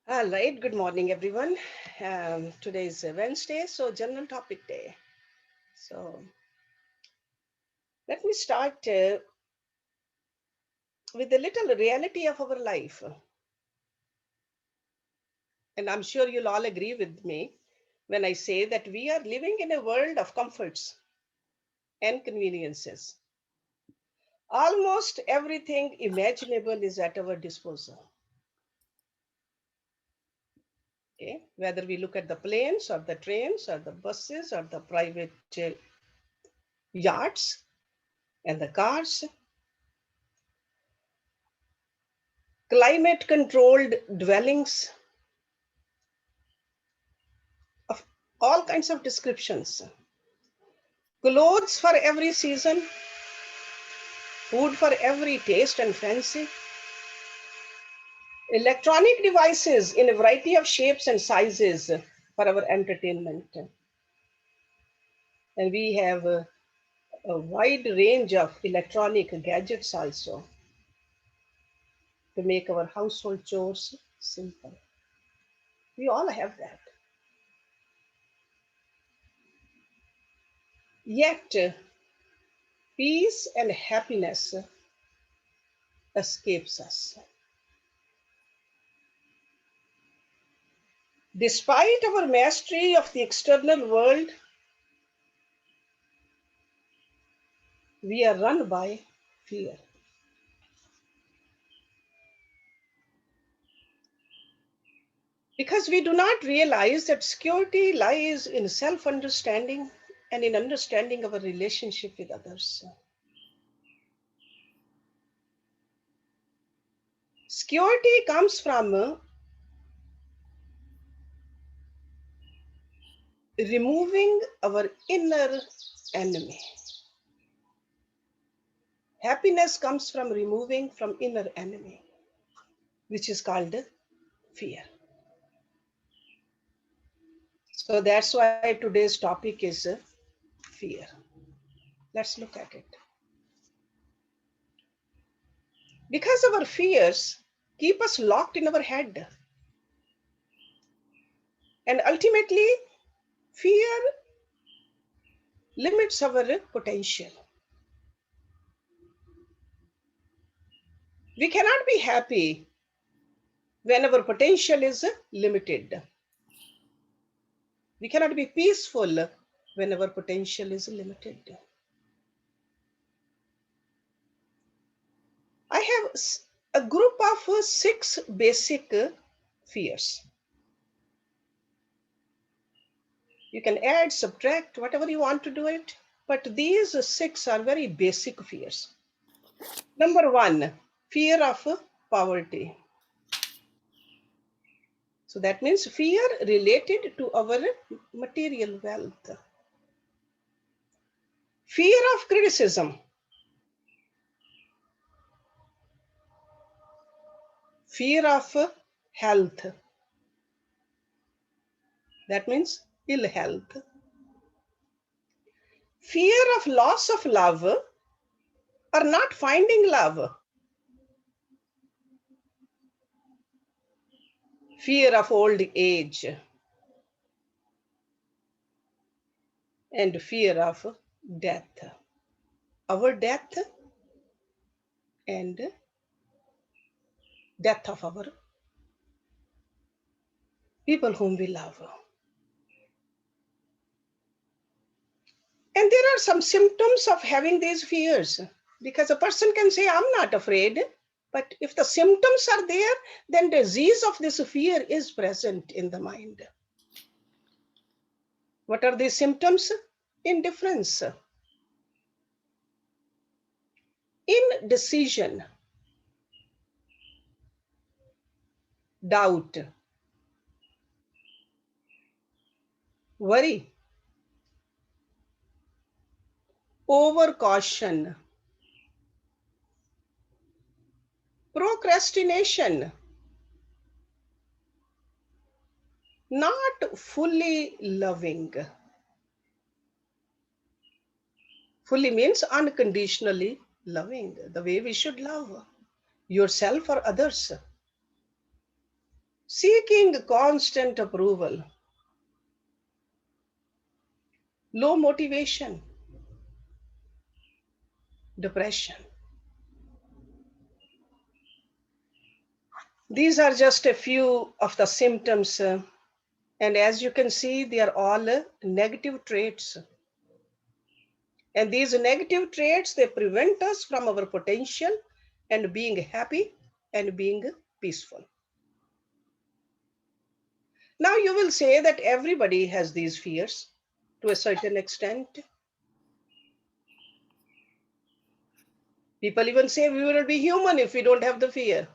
All right, good morning, everyone. Today is Wednesday, so general topic day. So let me start with a little reality of our life. And I'm sure you'll all agree with me when I say that we are living in a world of comforts and conveniences. Almost everything imaginable is at our disposal. Okay, whether we look at the planes or the trains or the buses or the private yachts and the cars, climate controlled dwellings of all kinds of descriptions, clothes for every season, food for every taste and fancy, electronic devices in a variety of shapes and sizes for our entertainment. And we have a wide range of electronic gadgets also to make our household chores simple. We all have that. Yet, peace and happiness escapes us. Despite our mastery of the external world, we are run by fear. Because we do not realize that security lies in self understanding and in understanding our relationship with others. Security comes from removing our inner enemy. Happiness comes from removing from inner enemy, which is called fear. So that's why today's topic is fear. Let's look at it. Because our fears keep us locked in our head. And ultimately, fear limits our potential. We cannot be happy when our potential is limited. We cannot be peaceful when our potential is limited. I have a group of six basic fears. You can add, subtract, whatever you want to do it, but these six are very basic fears. Number one, fear of poverty. So that means fear related to our material wealth. Fear of criticism. Fear of health. That means ill health. Fear of loss of love or not finding love. Fear of old age. And fear of death. Our death and death of our people whom we love. And there are some symptoms of having these fears because a person can say, I'm not afraid. But if the symptoms are there, then disease of this fear is present in the mind. What are these symptoms? Indifference, indecision, doubt, worry, over caution, procrastination, not fully loving. Fully means unconditionally loving, the way we should love yourself or others. seeking constant approval, low motivation, depression. These are just a few of the symptoms, and as you can see, they are all negative traits. And these negative traits, they prevent us from our potential and being happy and being peaceful. Now you will say that everybody has these fears to a certain extent. People even say we will be human if we don't have the fear.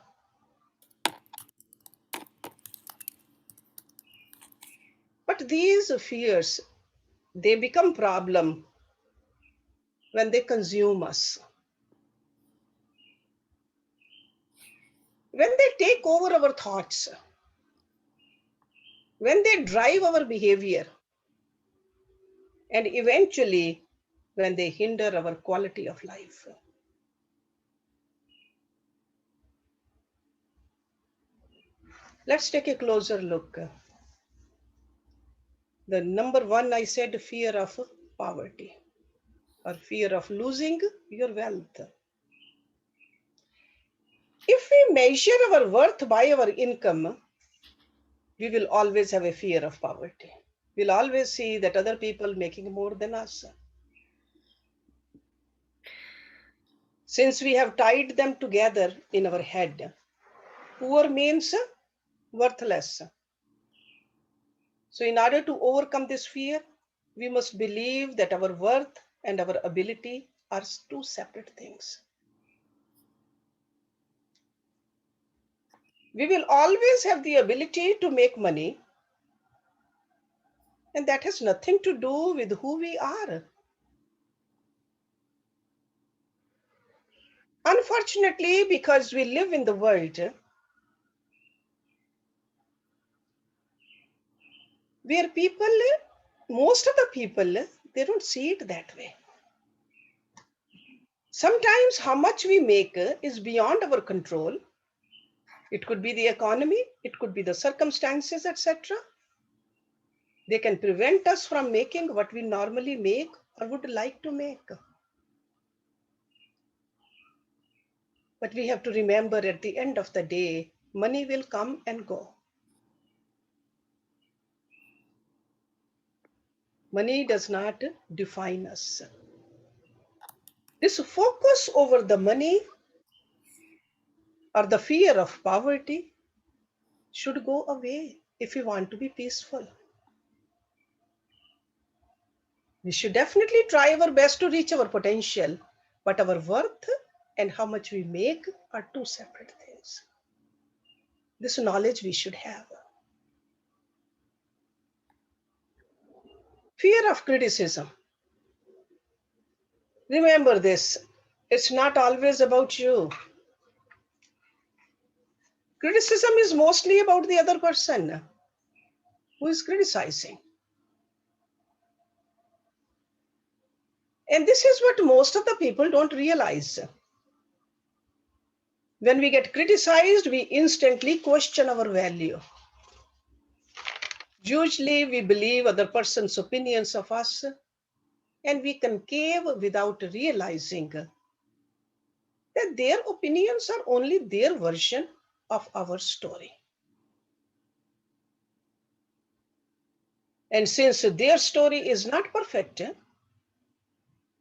But these fears, they become problem when they consume us. When they take over our thoughts, when they drive our behavior, and eventually when they hinder our quality of life. Let's take a closer look. The number one, I said, fear of poverty or fear of losing your wealth. If we measure our worth by our income, we will always have a fear of poverty. We'll always see that other people making more than us. Since we have tied them together in our head, poor means worthless. So in order to overcome this fear, we must believe that our worth and our ability are two separate things. We will always have the ability to make money, and that has nothing to do with who we are. Unfortunately, because we live in the world where people, most of the people, they don't see it that way. Sometimes how much we make is beyond our control. It could be the economy, it could be the circumstances, etc. They can prevent us from making what we normally make or would like to make. But we have to remember at the end of the day, money will come and go. Money does not define us. This focus over the money or the fear of poverty should go away if we want to be peaceful. We should definitely try our best to reach our potential, but our worth and how much we make are two separate things. This knowledge we should have. Fear of criticism. Remember this, it's not always about you. Criticism is mostly about the other person who is criticizing. And this is what most of the people don't realize. When we get criticized, we instantly question our value. Usually we believe other person's opinions of us, and we concave without realizing that their opinions are only their version of our story. And since their story is not perfect,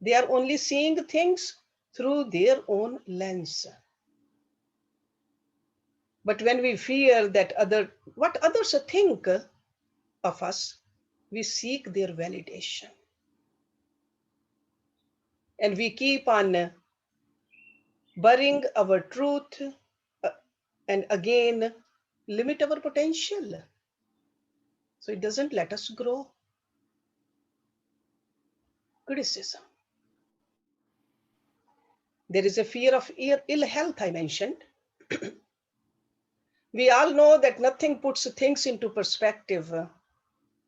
they are only seeing things through their own lens. But when we fear that what others think of us, we seek their validation. And we keep on burying our truth and again limit our potential. So it doesn't let us grow. Criticism. There is a fear of ill health, I mentioned. We all know that nothing puts things into perspective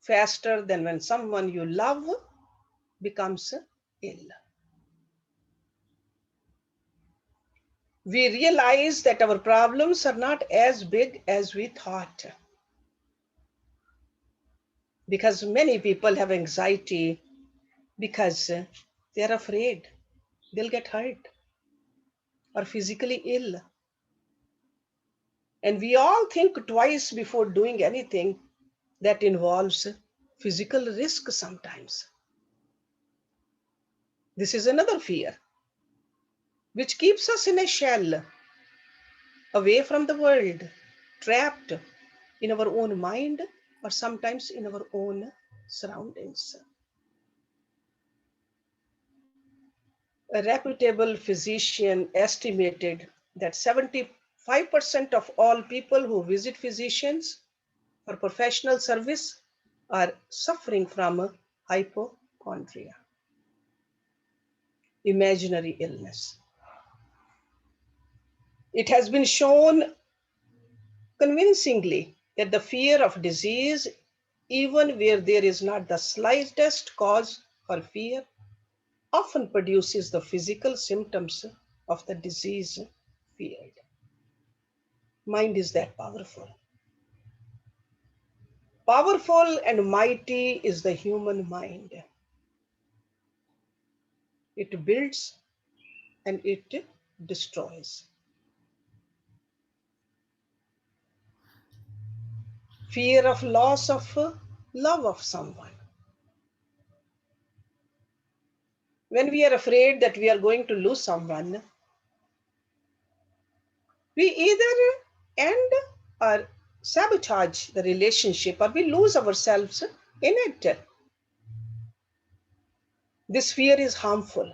faster than when someone you love becomes ill. we realize that our problems are not as big as we thought. Because many people have anxiety because they are afraid they'll get hurt or physically ill. And we all think twice before doing anything that involves physical risk sometimes. This is another fear which keeps us in a shell, away from the world, trapped in our own mind or sometimes in our own surroundings. A reputable physician estimated that 75% of all people who visit physicians for professional service are suffering from hypochondria, imaginary illness. It has been shown convincingly that the fear of disease, even where there is not the slightest cause for fear, often produces the physical symptoms of the disease feared. Mind is that powerful. Powerful and mighty is the human mind. It builds and it destroys. Fear of loss of love of someone. When we are afraid that we are going to lose someone, we either end or sabotage the relationship or we lose ourselves in it. This fear is harmful.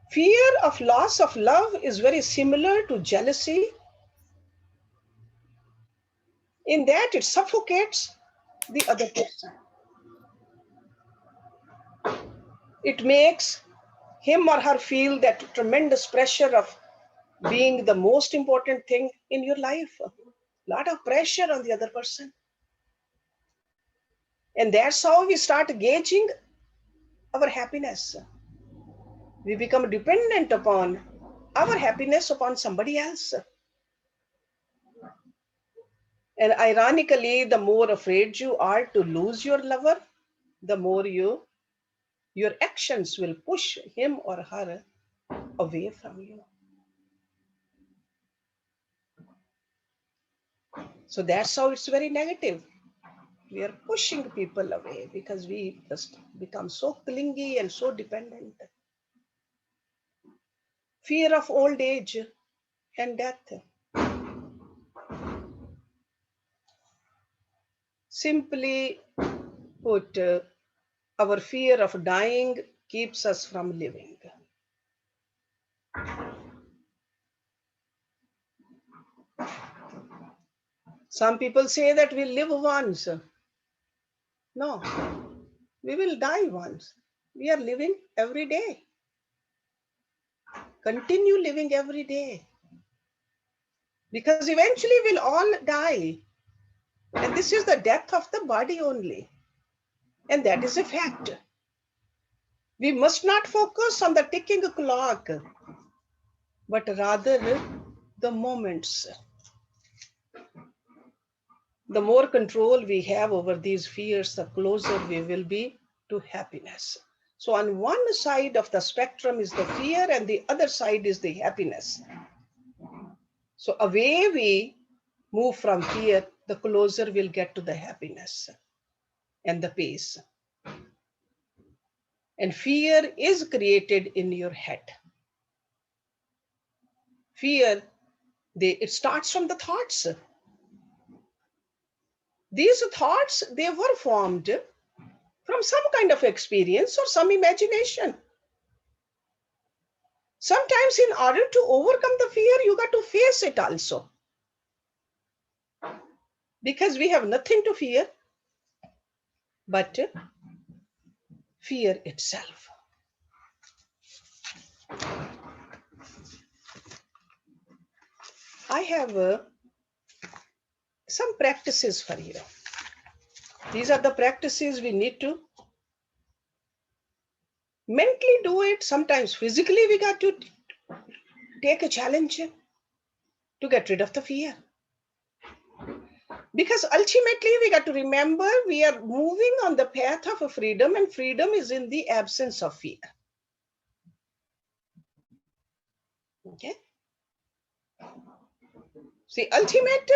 Fear of loss of love is very similar to jealousy in that it suffocates the other person. It makes him or her feel that tremendous pressure of being the most important thing in your life. A lot of pressure on the other person. And that's how we start gauging our happiness. We become dependent upon our happiness upon somebody else. And ironically, the more afraid you are to lose your lover, the more your actions will push him or her away from you. So that's how it's very negative. We are pushing people away because we just become so clingy and so dependent. Fear of old age and death. Simply put, our fear of dying keeps us from living. Some people say that we live once. No, we will die once. We are living every day. Continue living every day. Because eventually we'll all die. And this is the death of the body only. And that is a fact. We must not focus on the ticking clock, but rather the moments. The more control we have over these fears, the closer we will be to happiness. So on one side of the spectrum is the fear and the other side is the happiness. So away we move from fear, the closer we'll get to the happiness and the peace. And fear is created in your head. Fear, it starts from the thoughts. These thoughts, they were formed from some kind of experience or some imagination. Sometimes in order to overcome the fear, you got to face it also. Because we have nothing to fear but fear itself. I have some practices for you. These are the practices we need to mentally do it. Sometimes physically we got to take a challenge to get rid of the fear. Because ultimately, we got to remember we are moving on the path of a freedom, and freedom is in the absence of fear. Okay. See, ultimate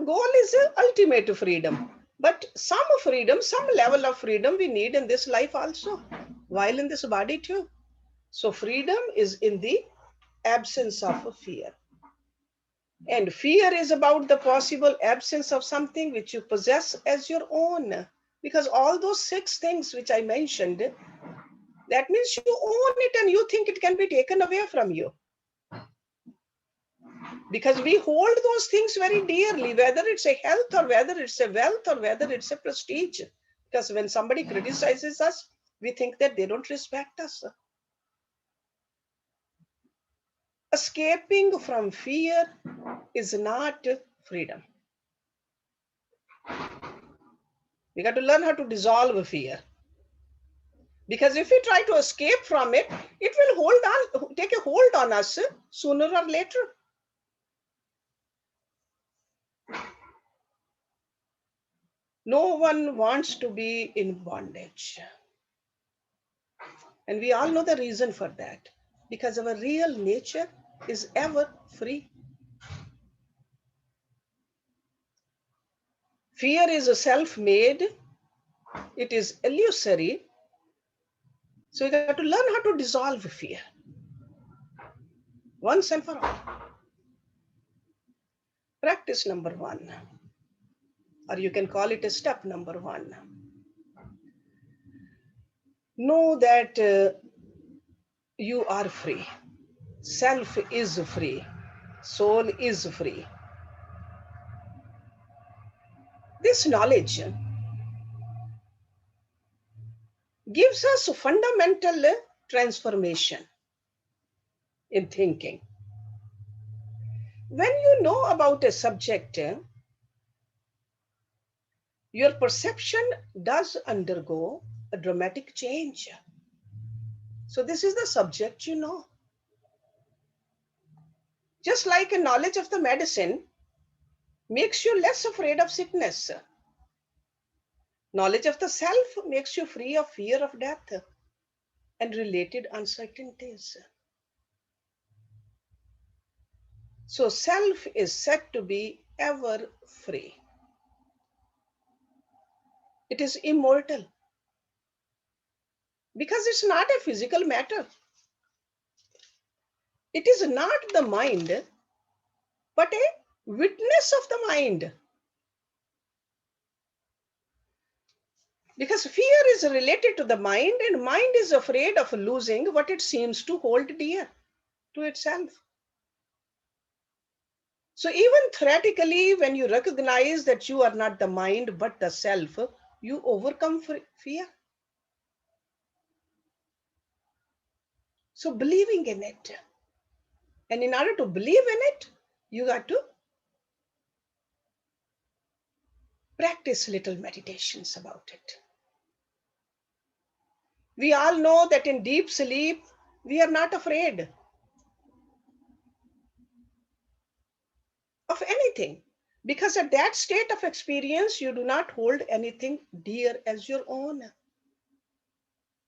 goal is ultimate freedom. But some freedom, some level of freedom we need in this life also, while in this body too. So freedom is in the absence of fear. And fear is about the possible absence of something which you possess as your own. Because all those 6 things which I mentioned, that means you own it and you think it can be taken away from you. Because we hold those things very dearly, whether it's a health or whether it's a wealth or whether it's a prestige. Because when somebody criticizes us, we think that they don't respect us. Escaping from fear is not freedom. We got to learn how to dissolve fear. Because if we try to escape from it, it will take a hold on us sooner or later. No one wants to be in bondage. And we all know the reason for that. Because our real nature is ever free. Fear is self-made. It is illusory. So you have to learn how to dissolve fear. Once and for all. Practice number 1. Or you can call it a step number 1. Know that you are free. Self is free. Soul is free. This knowledge gives us fundamental transformation in thinking. When you know about a subject, your perception does undergo a dramatic change. So this is the subject you know. Just like a knowledge of the medicine makes you less afraid of sickness. Knowledge of the self makes you free of fear of death and related uncertainties. So self is said to be ever free. It is immortal because it's not a physical matter. It is not the mind, but a witness of the mind. Because fear is related to the mind, and mind is afraid of losing what it seems to hold dear to itself. So even theoretically, when you recognize that you are not the mind but the self, you overcome fear. So believing in it. And in order to believe in it, you got to practice little meditations about it. We all know that in deep sleep, we are not afraid of anything. Because at that state of experience, you do not hold anything dear as your own.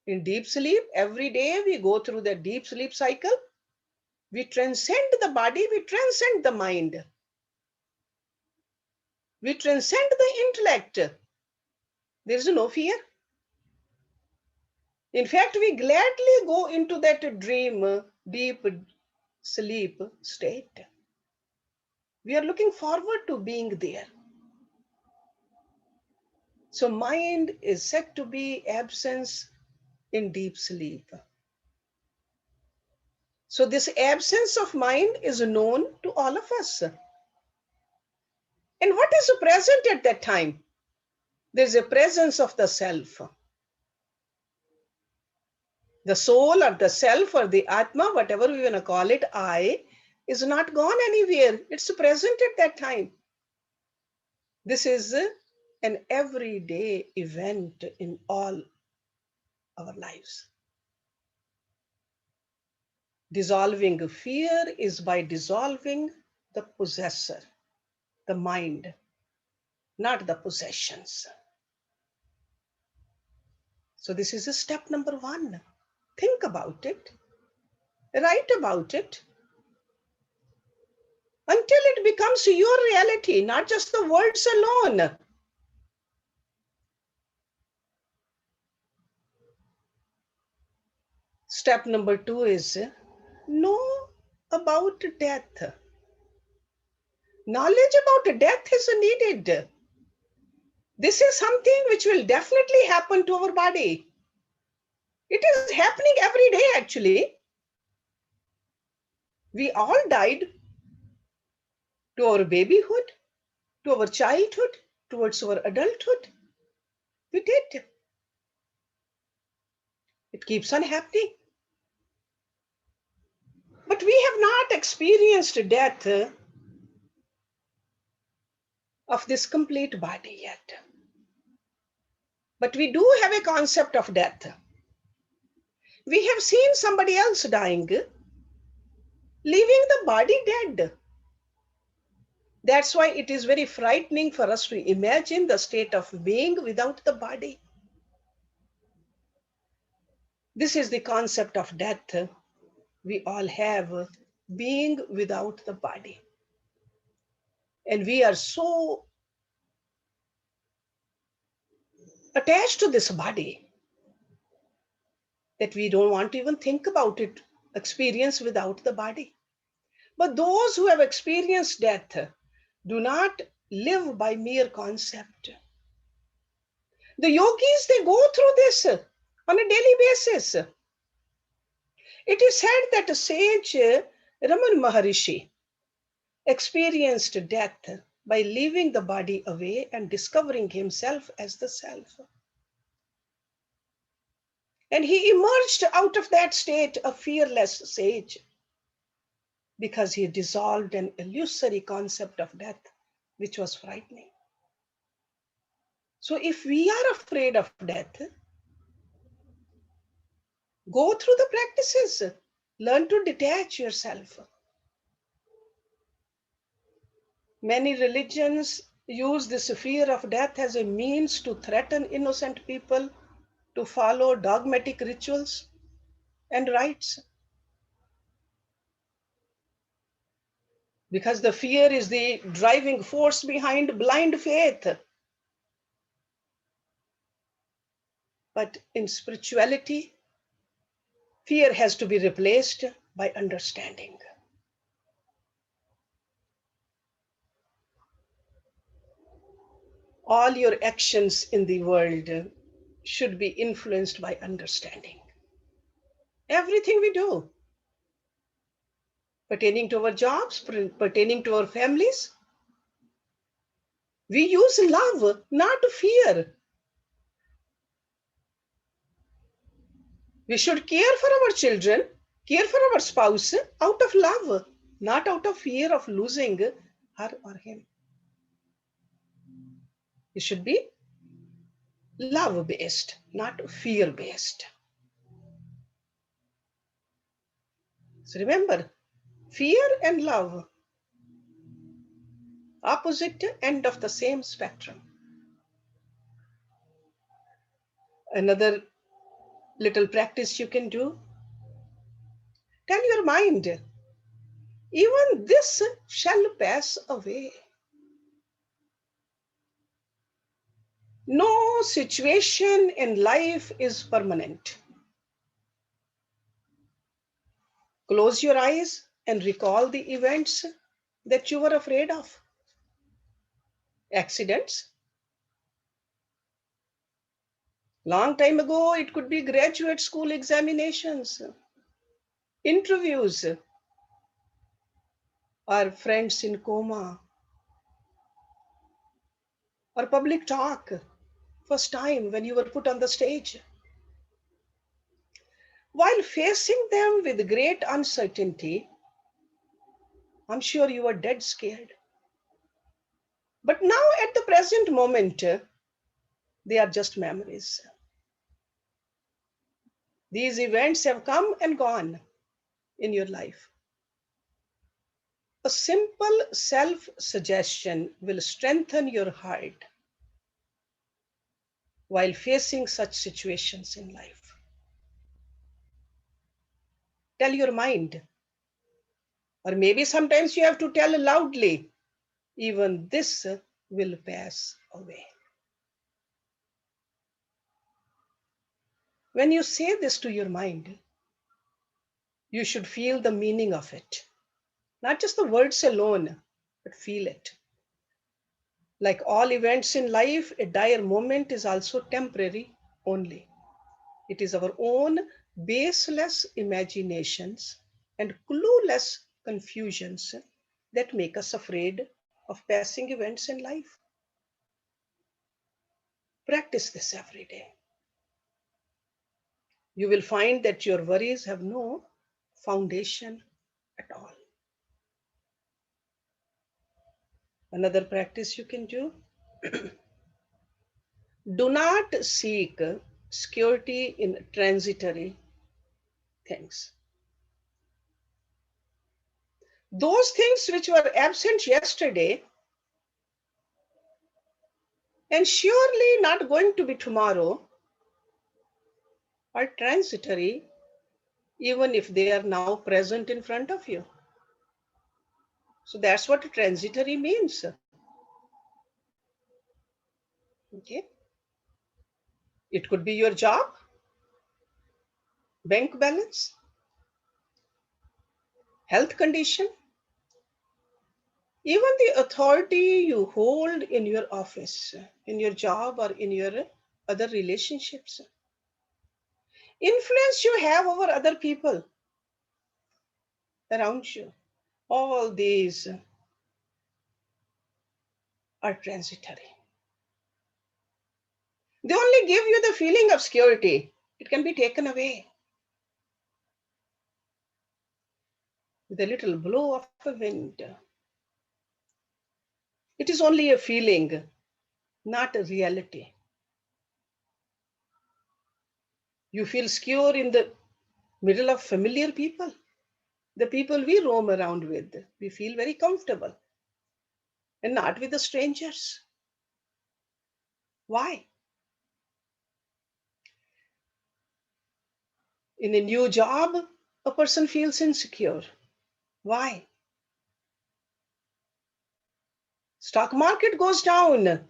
In deep sleep, every day we go through the deep sleep cycle. We transcend the body, we transcend the mind. We transcend the intellect. There is no fear. In fact, we gladly go into that dream, deep sleep state. We are looking forward to being there. So mind is said to be absence in deep sleep. So this absence of mind is known to all of us. And what is present at that time? There's a presence of the self. The soul or the self or the Atma, whatever we want to call it, I, is not gone anywhere. It's present at that time. This is an everyday event in all our lives. Dissolving fear is by dissolving the possessor, the mind, not the possessions. So this is a step number one. Think about it, write about it, until it becomes your reality, not just the words alone. Step number two is know about death. Knowledge about death is needed. This is something which will definitely happen to our body. It is happening every day, actually. We all died to our babyhood, to our childhood, towards our adulthood. We did. It keeps on happening. But we have not experienced death of this complete body yet. But we do have a concept of death. We have seen somebody else dying, leaving the body dead. That's why it is very frightening for us to imagine the state of being without the body. This is the concept of death we all have, being without the body. And we are so attached to this body that we don't want to even think about it, experience without the body. But those who have experienced death do not live by mere concept. The yogis, they go through this on a daily basis. It is said that a sage, Raman Maharishi, experienced death by leaving the body away and discovering himself as the self. And he emerged out of that state a fearless sage because he dissolved an illusory concept of death, which was frightening. So if we are afraid of death, go through the practices, learn to detach yourself. Many religions use this fear of death as a means to threaten innocent people to follow dogmatic rituals and rites. Because the fear is the driving force behind blind faith. But in spirituality, fear has to be replaced by understanding. All your actions in the world should be influenced by understanding. Everything we do, pertaining to our jobs, pertaining to our families, we use love, not fear. We should care for our children, care for our spouse out of love, not out of fear of losing her or him. It should be love-based, not fear-based. So remember, fear and love, opposite end of the same spectrum. Another little practice you can do, tell your mind, even this shall pass away. No situation in life is permanent. Close your eyes and recall the events that you were afraid of. Accidents. Long time ago, it could be graduate school examinations, interviews, or friends in coma, or public talk, first time when you were put on the stage. While facing them with great uncertainty, I'm sure you were dead scared. But now at the present moment, they are just memories. These events have come and gone in your life. A simple self-suggestion will strengthen your heart while facing such situations in life. Tell your mind, or maybe sometimes you have to tell loudly, even this will pass away. When you say this to your mind, you should feel the meaning of it. Not just the words alone, but feel it. Like all events in life, a dire moment is also temporary only. It is our own baseless imaginations and clueless confusions that make us afraid of passing events in life. Practice this every day. You will find that your worries have no foundation at all. Another practice you can do, do not seek security in transitory things. Those things which were absent yesterday and surely not going to be tomorrow are transitory, even if they are now present in front of you. So that's what transitory means. Okay. It could be your job, bank balance, health condition, even the authority you hold in your office, in your job, or in your other relationships. Influence you have over other people around you. All these are transitory. They only give you the feeling of security. It can be taken away with a little blow of a wind. It is only a feeling, not a reality. You feel secure in the middle of familiar people, the people we roam around with. We feel very comfortable, and not with the strangers. Why? In a new job, a person feels insecure. Why? Stock market goes down.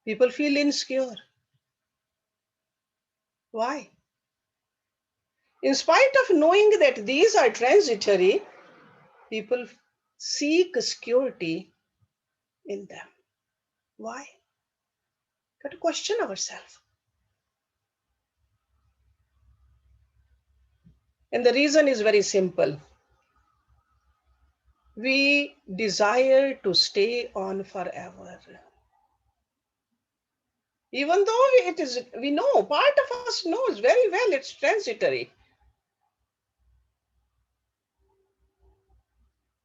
People feel insecure. Why? In spite of knowing that these are transitory, people seek security in them. Why? Got to question ourselves. And the reason is very simple. We desire to stay on forever. Even though we know, part of us knows very well it's transitory.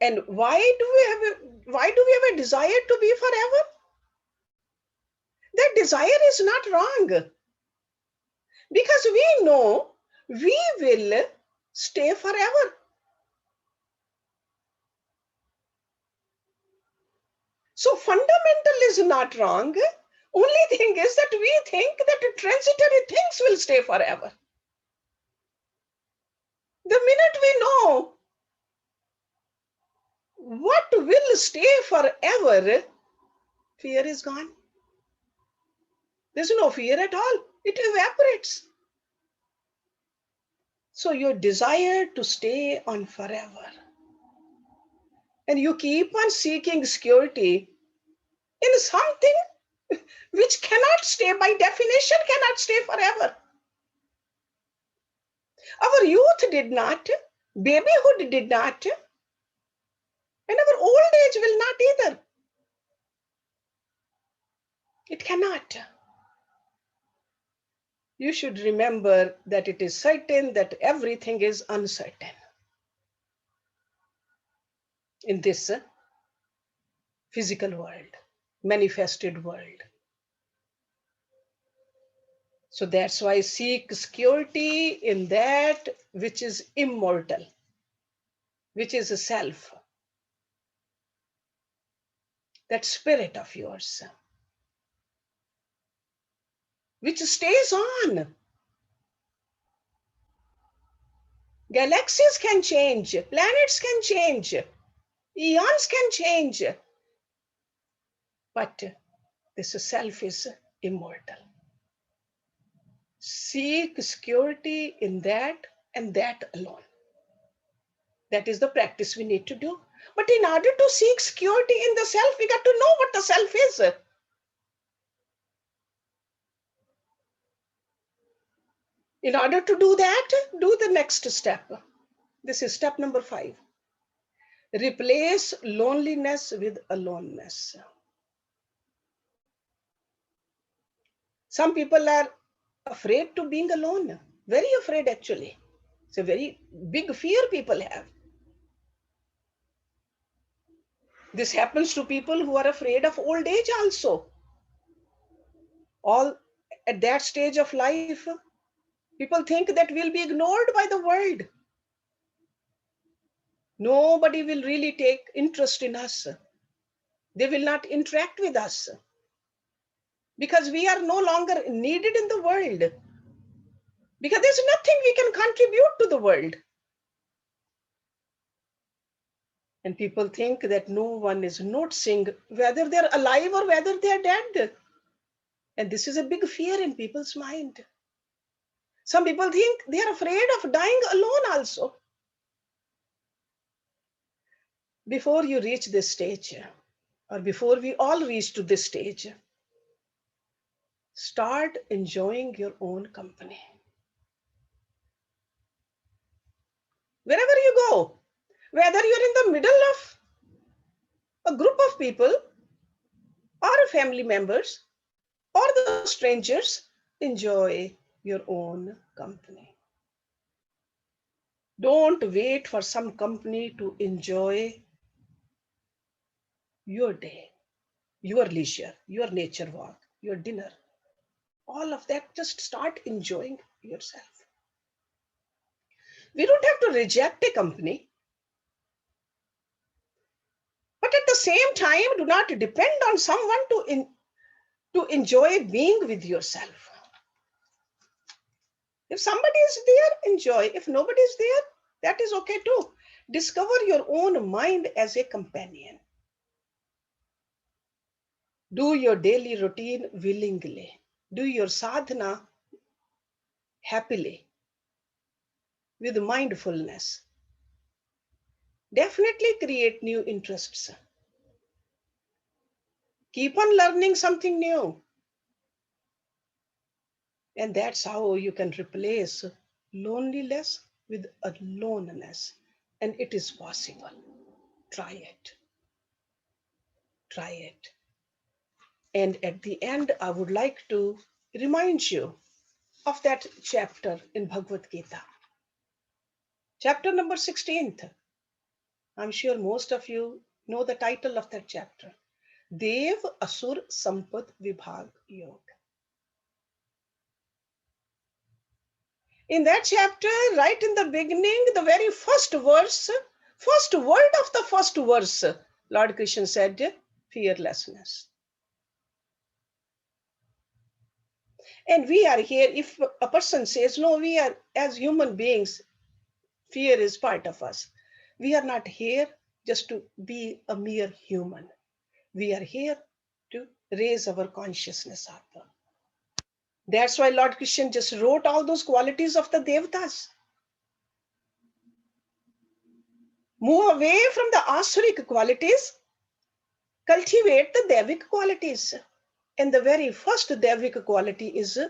And why do we have a desire to be forever? That desire is not wrong, because we know we will stay forever. So fundamental is not wrong. Only thing is that we think that transitory things will stay forever. The minute we know what will stay forever, fear is gone. There's no fear at all. It evaporates. So your desire to stay on forever, and you keep on seeking security in something which cannot stay, by definition, cannot stay forever. Our youth did not, babyhood did not, and our old age will not either. It cannot. You should remember that it is certain that everything is uncertain in this physical world, manifested world. So that's why seek security in that which is immortal, which is a self, that spirit of yours, which stays on. Galaxies can change, planets can change, eons can change, but this self is immortal. Seek security in that and that alone. That is the practice we need to do. But in order to seek security in the self, we got to know what the self is. In order to do that, do the next step. This is step number 5. Replace loneliness with aloneness. Some people are afraid to being alone, very afraid actually. It's a very big fear people have. This happens to people who are afraid of old age also. All at that stage of life, people think that we'll be ignored by the world. Nobody will really take interest in us. They will not interact with us because we are no longer needed in the world, because there's nothing we can contribute to the world. And people think that no one is noticing whether they're alive or whether they're dead. And this is a big fear in people's mind. Some people think they're afraid of dying alone also. Before you reach this stage, or before we all reach to this stage, start enjoying your own company. Wherever you go, whether you're in the middle of a group of people or family members or the strangers, enjoy your own company. Don't wait for some company to enjoy your day, your leisure, your nature walk, your dinner. All of that, just start enjoying yourself. We don't have to reject a company, but at the same time, do not depend on someone to enjoy being with yourself. If somebody is there, enjoy. If nobody is there, that is okay too. Discover your own mind as a companion. Do your daily routine willingly. Do your sadhana happily, with mindfulness. Definitely create new interests. Keep on learning something new. And that's how you can replace loneliness with aloneness. And it is possible. Try it. Try it. And at the end, I would like to remind you of that chapter in Bhagavad Gita. Chapter number 16th. I'm sure most of you know the title of that chapter. Dev Asur Sampad Vibhag Yoga. In that chapter, right in the beginning, the very first verse, first word of the first verse, Lord Krishna said, fearlessness. And we are here, if a person says, no, we are as human beings, fear is part of us. We are not here just to be a mere human. We are here to raise our consciousness up. That's why Lord Krishna just wrote all those qualities of the Devatas. Move away from the asuric qualities, cultivate the Devic qualities. And the very first Devic quality is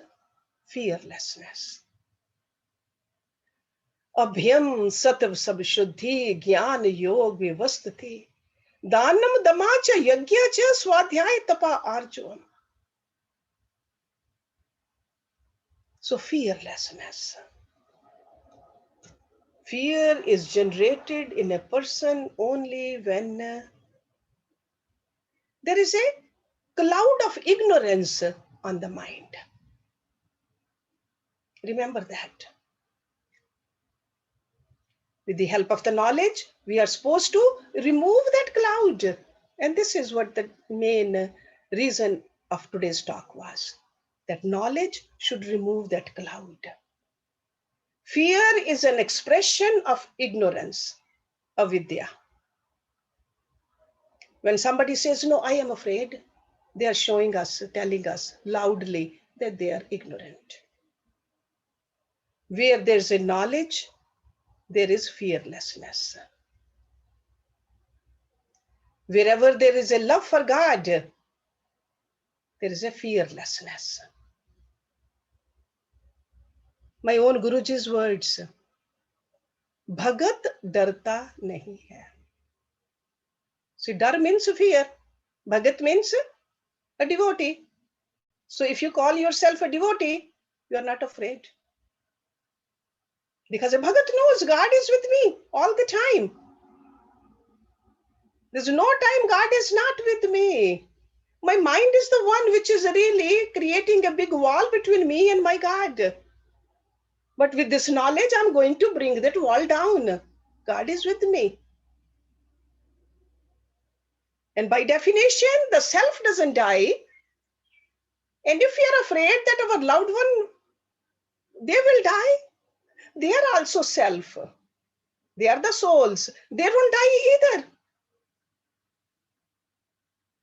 fearlessness. Abhyam Satv Sab Shuddhi Gyan Yog Vivastati Danam Damacha Yagya Cha Swadhyay Tapa Arjun. So fearlessness. Fear is generated in a person only when there is a cloud of ignorance on the mind. Remember that. With the help of the knowledge, we are supposed to remove that cloud. And this is what the main reason of today's talk was, that knowledge should remove that cloud. Fear is an expression of ignorance, avidya. When somebody says, no, I am afraid, they are showing us, telling us loudly that they are ignorant. Where there's a knowledge, there is fearlessness. Wherever there is a love for God, there is a fearlessness. My own Guruji's words, Bhagat darta nahi hai. See, dar means fear. Bhagat means a devotee. So if you call yourself a devotee, you are not afraid. Because a Bhagat knows God is with me all the time. There's no time God is not with me. My mind is the one which is really creating a big wall between me and my God. But with this knowledge, I'm going to bring that wall down. God is with me. And by definition, the self doesn't die. And if we are afraid that our loved one, they will die, they are also self. They are the souls. They don't die either.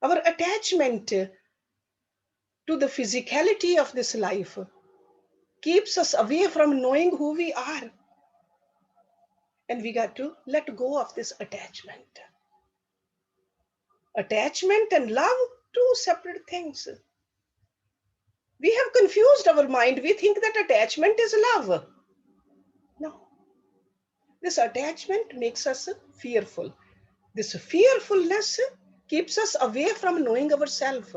Our attachment to the physicality of this life keeps us away from knowing who we are. And we got to let go of this attachment. Attachment and love, two separate things. We have confused our mind. We think that attachment is love. No. This attachment makes us fearful. This fearfulness keeps us away from knowing ourselves.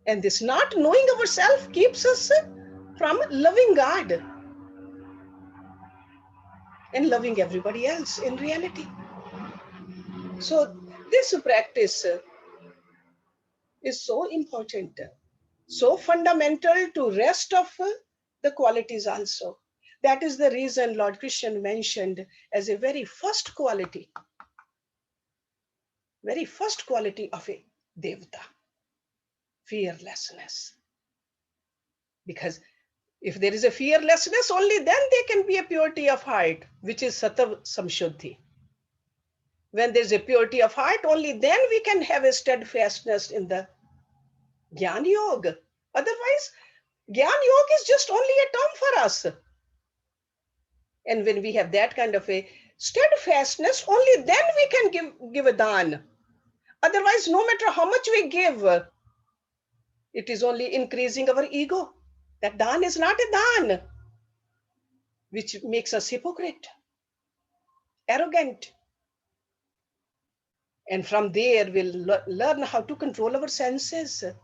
And this not knowing ourselves keeps us from loving God and loving everybody else in reality. So this practice is so important, so fundamental to rest of the qualities also. That is the reason Lord Krishna mentioned as a very first quality of a devta, fearlessness. Because if there is a fearlessness, only then there can be a purity of heart, which is Satav Samshuddhi. When there's a purity of heart, only then we can have a steadfastness in the Gyan Yoga. Otherwise, Gyan Yoga is just only a term for us. And when we have that kind of a steadfastness, only then we can give a dan. Otherwise, no matter how much we give, it is only increasing our ego. That dan is not a dan, which makes us hypocrite, arrogant. And from there, we'll learn how to control our senses. And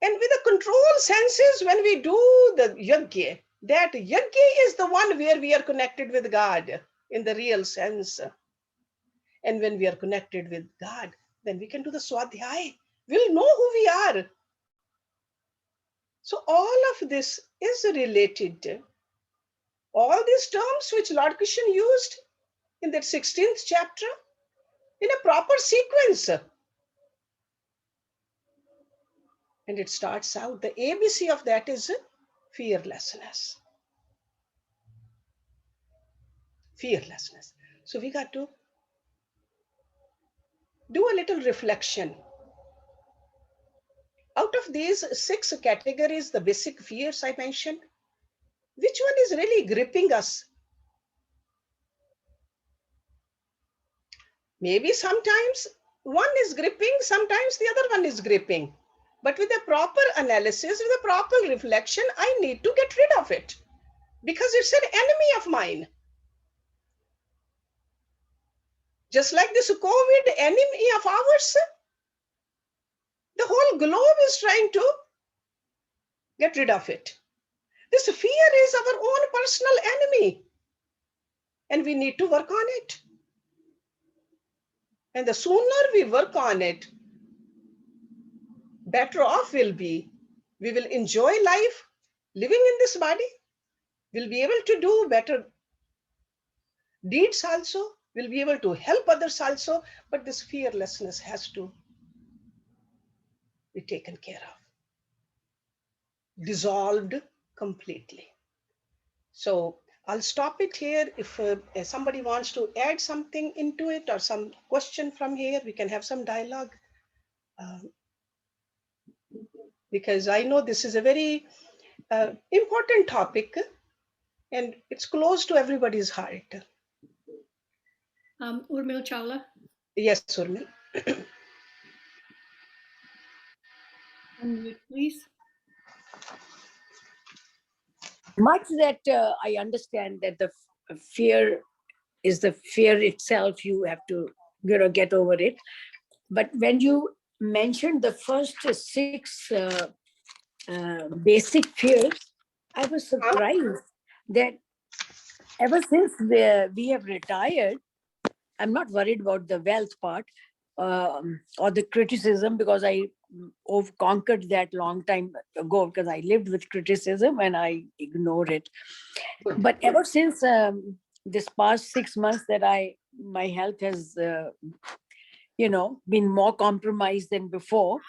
with the control senses, when we do the yajna, that yajna is the one where we are connected with God in the real sense. And when we are connected with God, then we can do the swadhyay. We'll know who we are. So all of this is related. All these terms which Lord Krishna used in that 16th chapter in a proper sequence. And it starts out, the ABC of that is fearlessness. Fearlessness. So we got to do a little reflection. Out of these 6 categories, the basic fears I mentioned, which one is really gripping us? Maybe sometimes one is gripping, sometimes the other one is gripping. But with a proper analysis, with a proper reflection, I need to get rid of it because it's an enemy of mine. Just like this COVID enemy of ours, the whole globe is trying to get rid of it. This fear is our own personal enemy, and we need to work on it. And the sooner we work on it, better off we'll be. We will enjoy life living in this body, will be able to do better deeds also, will be able to help others also, but this fearlessness has to be taken care of, dissolved completely. So I'll stop it here. If somebody wants to add something into it or some question from here, we can have some dialogue. Um, because I know this is a very important topic and it's close to everybody's heart. Urmil Chawla. Yes, Urmil. Unmute, please. Much that I understand that the fear is the fear itself. You have to, get over it. But when you mentioned the first six basic fears, I was surprised that ever since we have retired, I'm not worried about the wealth part or the criticism, because I conquered that long time ago, because I lived with criticism and I ignored it. But ever since this past 6 months that my health has been more compromised than before,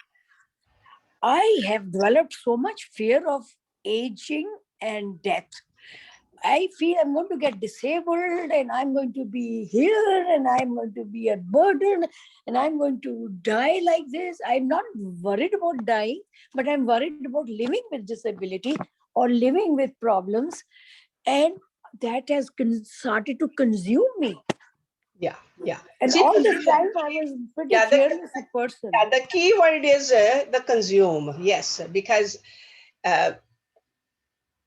I have developed so much fear of aging and death. I feel I'm going to get disabled and I'm going to be here and I'm going to be a burden and I'm going to die like this. I'm not worried about dying, but I'm worried about living with disability or living with problems. And that has started to consume me. Yeah. And See, all this time I was pretty fearless person. The key word is the consume. Yes, because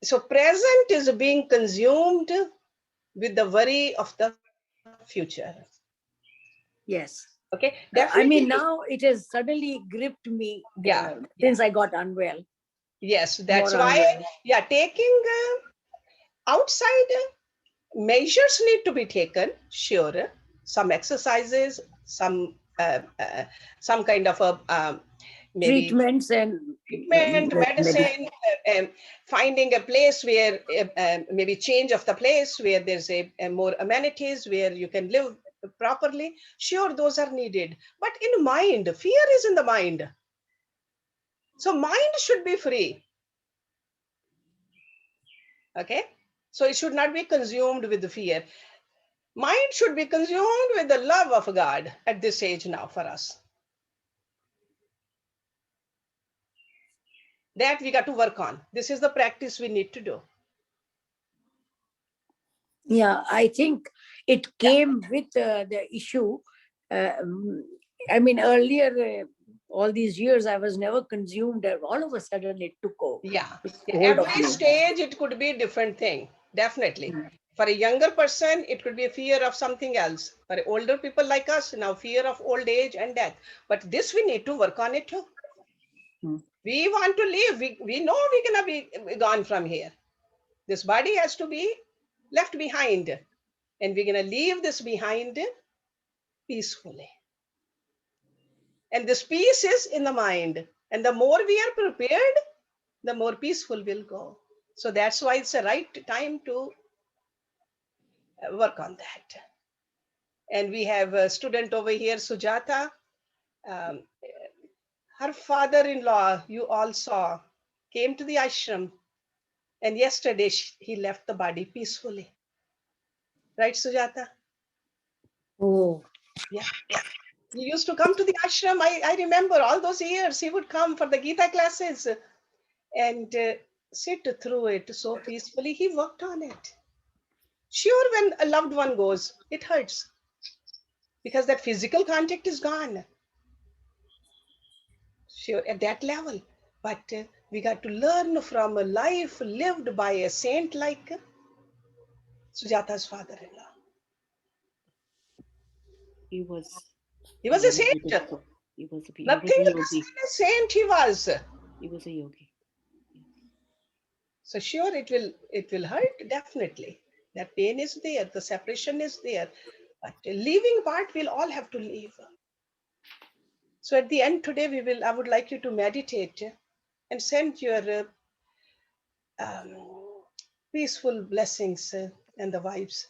so present is being consumed with the worry of the future. Yes. Okay. I Definitely. mean, now it has suddenly gripped me since I got unwell. Yes, that's why. Yeah, taking outside measures need to be taken. Sure, some exercises, some kind of a maybe treatments and treatment, medicine, finding a place where maybe change of the place where there's a more amenities where you can live properly. Sure, those are needed. But in mind, fear is in the mind. So mind should be free. Okay. So it should not be consumed with the fear. Mind should be consumed with the love of God at this age now for us. That we got to work on. This is the practice we need to do. Yeah, I think it came with the issue. I mean, earlier, all these years, I was never consumed. All of a sudden, it took over. Yeah. Every stage, it could be a different thing. Definitely. For a younger person, it could be a fear of something else. For older people like us, now fear of old age and death. But this, we need to work on it too. We want to live. We know we're going to be gone from here. This body has to be left behind. And we're going to leave this behind peacefully. And this peace is in the mind. And the more we are prepared, the more peaceful we'll go. So that's why it's the right time to work on that. And we have a student over here, Sujata. Um, her father-in-law, you all saw, came to the ashram. And yesterday he left the body peacefully. Right, Sujata? Oh. Yeah. He used to come to the ashram. I remember all those years. He would come for the Gita classes and sit through it so peacefully. He worked on it. Sure, when a loved one goes, it hurts because that physical contact is gone. Sure, at that level. But we got to learn from a life lived by a saint like Sujata's father-in-law. He was a saint. Nothing less than a saint he was. He was a yogi. So sure, it will hurt, definitely. That pain is there, the separation is there. But the leaving part, we'll all have to leave. So at the end today, I would like you to meditate and send your peaceful blessings and the vibes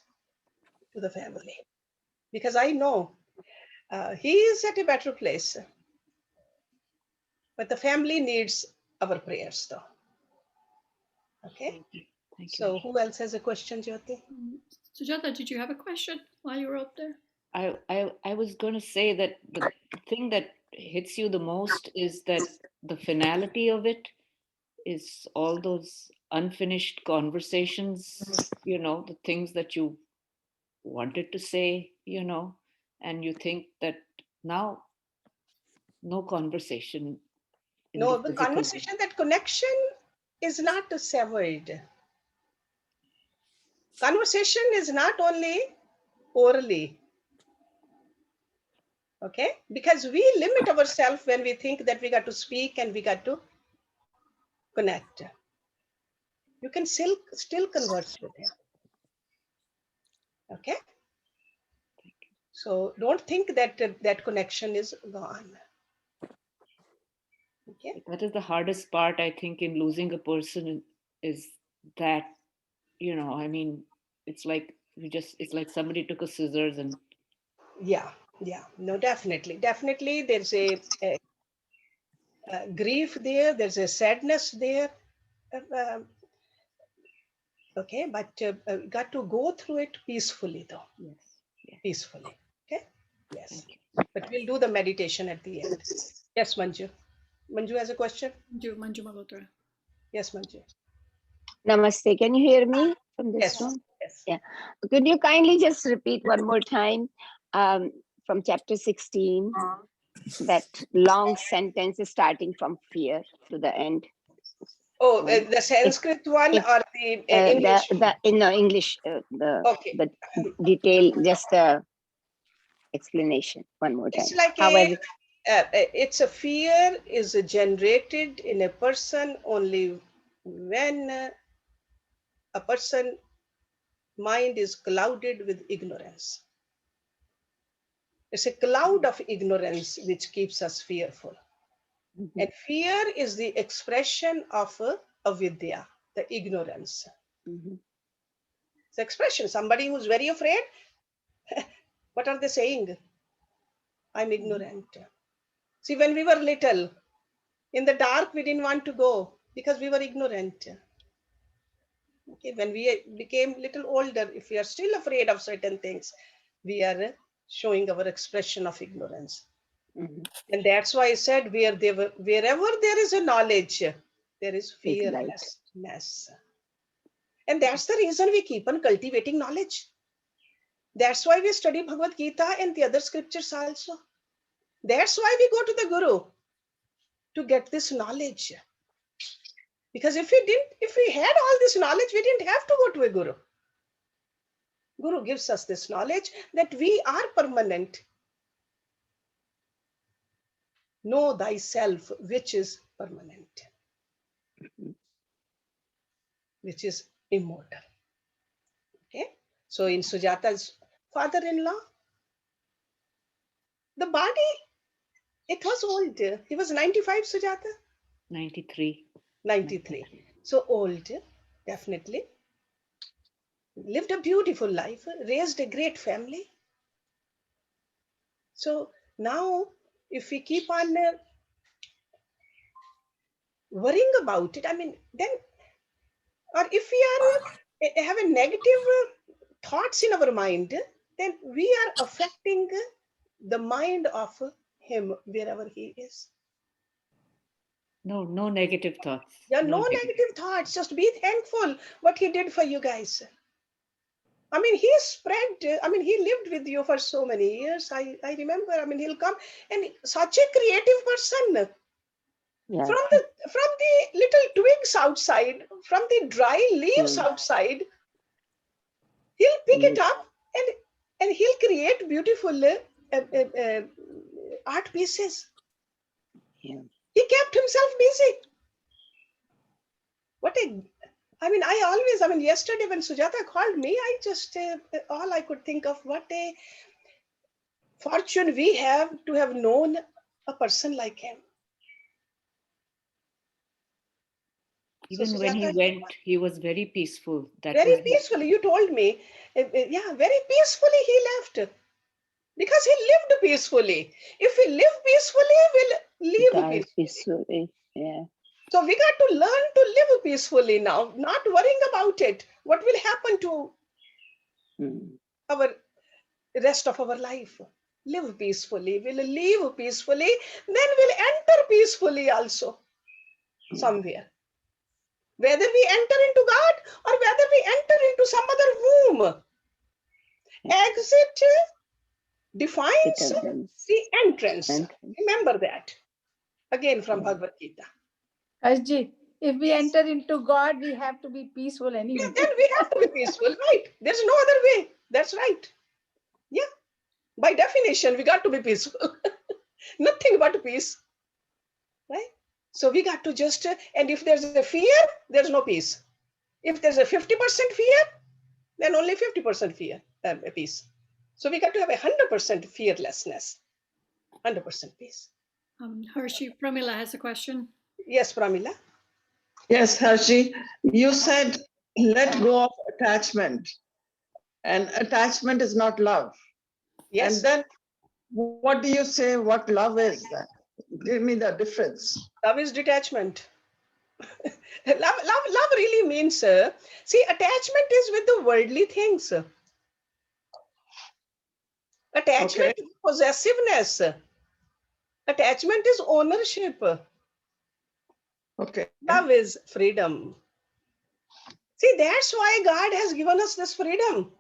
to the family. Because I know he is at a better place, but the family needs our prayers, though. Okay. Thank you. Thank you. So, who else has a question, Jyoti? Sujata, did you have a question while you were up there? I was going to say that the thing that hits you the most is that the finality of it is all those unfinished conversations, the things that you wanted to say, and you think that now no conversation in the No, the physical. conversation, that connection is not severed. Conversation is not only orally, okay? Because we limit ourselves when we think that we got to speak and we got to connect. You can still converse with him, okay? So don't think that that connection is gone. Okay. That is the hardest part, I think, in losing a person is that, I mean, it's like it's like somebody took a scissors and. Yeah, no, definitely. There's a grief there, there's a sadness there. Um, okay, but got to go through it peacefully, though. Yes. Peacefully. Okay. Yes. Thank you. But we'll do the meditation at the end. Yes, Manju. Manju has a question. Manju Malhotra. Yes, Manju. Namaste. Can you hear me from this Yes. room? Yes. Yeah. Could you kindly just repeat one more time from chapter 16, that long sentence starting from fear to the end? Oh, the Sanskrit one if, or the English? In English, Okay. the detail, just the explanation one more time. It's like it's a fear is generated in a person only when a person mind is clouded with ignorance. It's a cloud of ignorance which keeps us fearful. Mhm. And fear is the expression of avidya, the ignorance. Mhm. It's expression. Somebody who's very afraid, what are they saying? I'm ignorant. See, when we were little, in the dark, we didn't want to go because we were ignorant. Okay, when we became little older, if we are still afraid of certain things, we are showing our expression of ignorance. Mhm. And that's why I said wherever there is a knowledge, there is Is light. fearlessness. And that's the reason we keep on cultivating knowledge. That's why we study Bhagavad Gita and the other scriptures also. That's why we go to the Guru to get this knowledge. Because if we had all this knowledge, we didn't have to go to a Guru. Guru gives us this knowledge that we are permanent. Know thyself, which is permanent, which is immortal. Okay. So in Sujata's father-in-law, the body, it was old. He was 95, Sujata? 93. 93. So old, definitely. Lived a beautiful life, raised a great family. So now, if we keep on worrying about it, I mean, then, or if we are have a negative thoughts in our mind, then we are affecting the mind of him wherever he is. No negative thoughts. Yeah, no negative thoughts. Just be thankful what he did for you guys. I mean, he spread, I mean, he lived with you for so many years. I remember, I mean, he'll come and such a creative person. Yeah. From the little twigs outside, from the dry leaves outside, he'll pick it up and he'll create beautiful art pieces. Yeah. He kept himself busy. I mean, yesterday when Sujata called me, I just, all I could think of, what a fortune we have to have known a person like him. Even when he went, he was very peaceful. That very was peacefully. You told me, yeah, very peacefully he left because he lived peacefully. If we live peacefully, we'll leave Die peacefully. peacefully. Yeah. So we got to learn to live peacefully now, not worrying about it. What will happen to our rest of our life? Live peacefully. We'll live peacefully. Then we'll enter peacefully also somewhere. Whether we enter into God or whether we enter into some other womb. Exit defines Determines the entrance. entrance. Remember that. Again from Bhagavad Gita. Harshji, if we enter into God, we have to be peaceful Yeah, anyway. then we have to be peaceful, right? There's no other way. That's right. Yeah. By definition, we got to be peaceful. Nothing but peace. Right? So we got to just, and if there's a fear, there's no peace. If there's a 50% fear, then only 50% fear, peace. So we got to have 100% fearlessness, 100% peace. Hershey, Pramila has a question. Yes, Pramila. Yes, Hershey, you said let go of attachment, and attachment is not love. Yes. And then what do you say what love is then? Give me the difference. Love is detachment. love really means, see, attachment is with the worldly things. Attachment is possessiveness. Attachment is ownership. Okay. Love is freedom. See, that's why God has given us this freedom.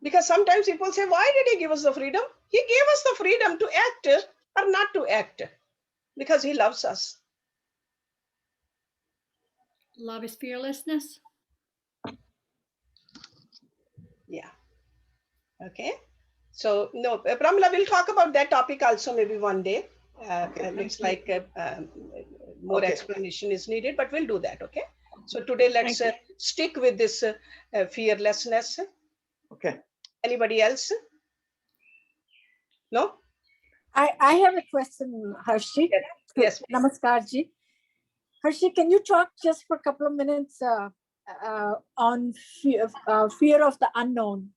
Because sometimes people say, why did he give us the freedom? He gave us the freedom to act or not to act because he loves us. Love is fearlessness. Yeah. Okay. So, no, Pramila, we'll talk about that topic also maybe one day. It looks like more explanation is needed, but we'll do that. Okay. So today, let's stick with this fearlessness. Okay. Anybody else? No? I have a question, Hershey. Yes. Namaskar ji. Hershey, can you talk just for a couple of minutes on fear of the unknown?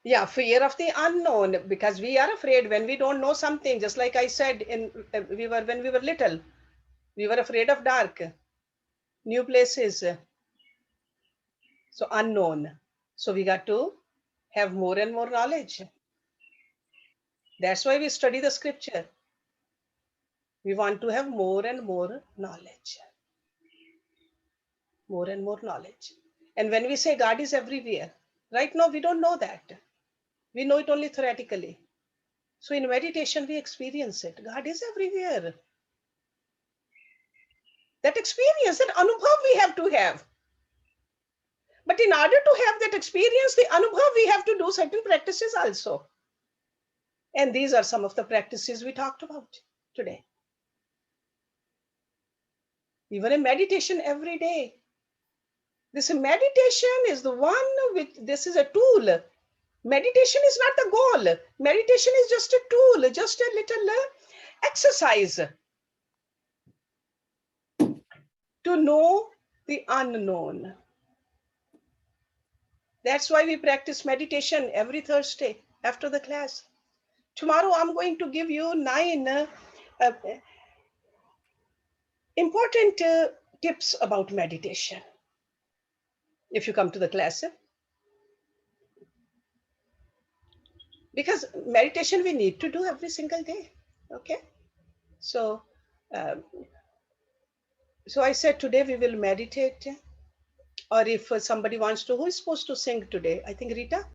Yeah, fear of the unknown, because we are afraid when we don't know something. Just like I said, when we were little, we were afraid of dark, new places, so unknown. So we got to have more and more knowledge. That's why we study the scripture. We want to have more and more knowledge. More and more knowledge. And when we say God is everywhere, right now we don't know that. We know it only theoretically. So in meditation, we experience it. God is everywhere. That experience, that anubhav we have to have. But in order to have that experience, the anubhav, we have to do certain practices also. And these are some of the practices we talked about today. Even in meditation every day. This meditation is the one which, this is a tool. Meditation is not the goal. Meditation is just a tool, just a little exercise to know the unknown. That's why we practice meditation every Thursday after the class. Tomorrow, I'm going to give you 9 important tips about meditation. If you come to the class, because meditation we need to do every single day. Okay, so so I said today we will meditate, or if somebody wants to, who is supposed to sing today? I think Rita.